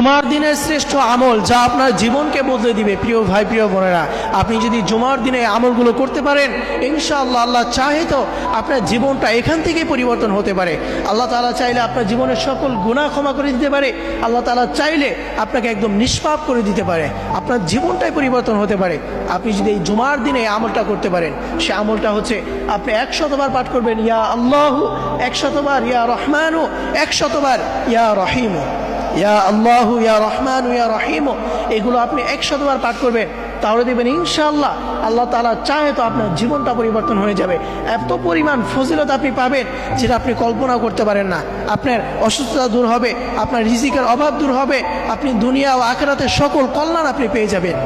জুমার দিনের শ্রেষ্ঠ আমল যা আপনার জীবনকে বদলে দিবে। প্রিয় ভাই প্রিয় বোনেরা, আপনি যদি জুমার দিনে আমলগুলো করতে পারেন, ইনশাআল্লাহ আল্লাহ চাহে তো আপনার জীবনটা এখান থেকেই পরিবর্তন হতে পারে। আল্লাহ তাআলা চাইলে আপনার জীবনের সকল গুনাহ ক্ষমা করে দিতে পারে। আল্লাহ তাআলা চাইলে আপনাকে একদম নিষ্পাপ করে দিতে পারে, আপনার জীবনটাই পরিবর্তন হতে পারে আপনি যদি এই জুমার দিনে আমলটা করতে পারেন। সে আমলটা হচ্ছে আপনি 100 বার পাঠ করবেন ইয়া আল্লাহু, 100 বার ইয়া রহমানু, 100 বার ইয়া রহিমু। ইয়া আল্লাহু ইয়া রহমানু ইয়া রহিমু, এগুলো আপনি 100 বার পাঠ করবেন, তাহলে দেখবেন ইনশাআল্লাহ আল্লাহ তাআলা চাহে তো আপনার জীবনটা পরিবর্তন হয়ে যাবে। এত পরিমাণ ফজিলত আপনি পাবেন যেটা আপনি কল্পনাও করতে পারেন না। আপনার অসুস্থতা দূর হবে, আপনার রিজিকের অভাব দূর হবে, আপনি দুনিয়া ও আখিরাতের সকল কল্যাণ আপনি পেয়ে যাবেন।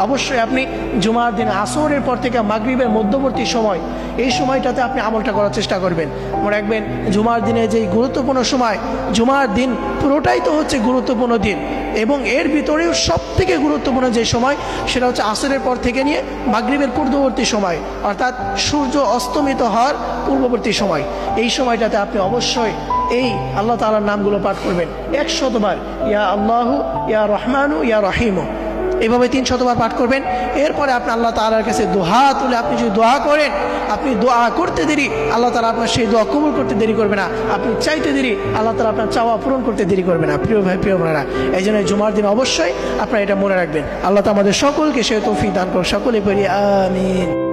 অবশ্যই আপনি জুমার দিন আসরের পর থেকে মাগরিবের মধ্যবর্তী সময়, এই সময়টাতে আপনি আমলটা করার চেষ্টা করবেন। মনে রাখবেন জুমার দিনে যেই গুরুত্বপূর্ণ সময়, জুমার দিন পুরোটাই তো হচ্ছে গুরুত্বপূর্ণ দিন, এবং এর ভিতরেও সব থেকে গুরুত্বপূর্ণ যে সময় সেটা হচ্ছে আসরের পর থেকে নিয়ে মাগরিবের পূর্ববর্তী সময়, অর্থাৎ সূর্য অস্তমিত হওয়ার পূর্ববর্তী সময়। এই সময়টাতে আপনি অবশ্যই এই আল্লাহ তাআলার নামগুলো পাঠ করবেন 100 বার, ইয়া আল্লাহু ইয়া রহমানু ইয়া রহিমু, এভাবে 300 বার পাঠ করবেন। এরপরে আপনি আল্লাহ তাআলার কাছে দোয়া তুলে আপনি যদি দোয়া করেন, আপনি দোয়া করতে দেরি আল্লাহ তাআলা আপনার সেই দোয়া কবুল করতে দেরি করবে না, আপনি চাইতে দেরি আল্লাহ তাআলা আপনার চাওয়া পূরণ করতে দেরি করবে না। প্রিয় ভাই প্রিয় বোনেরা, এই জন্য জুমার দিন অবশ্যই আপনারা এটা মনে রাখবেন। আল্লাহ তাআলা আমাদের সকলকে সে তৌফিক দান করুন, সকলে পড়ি আমিন।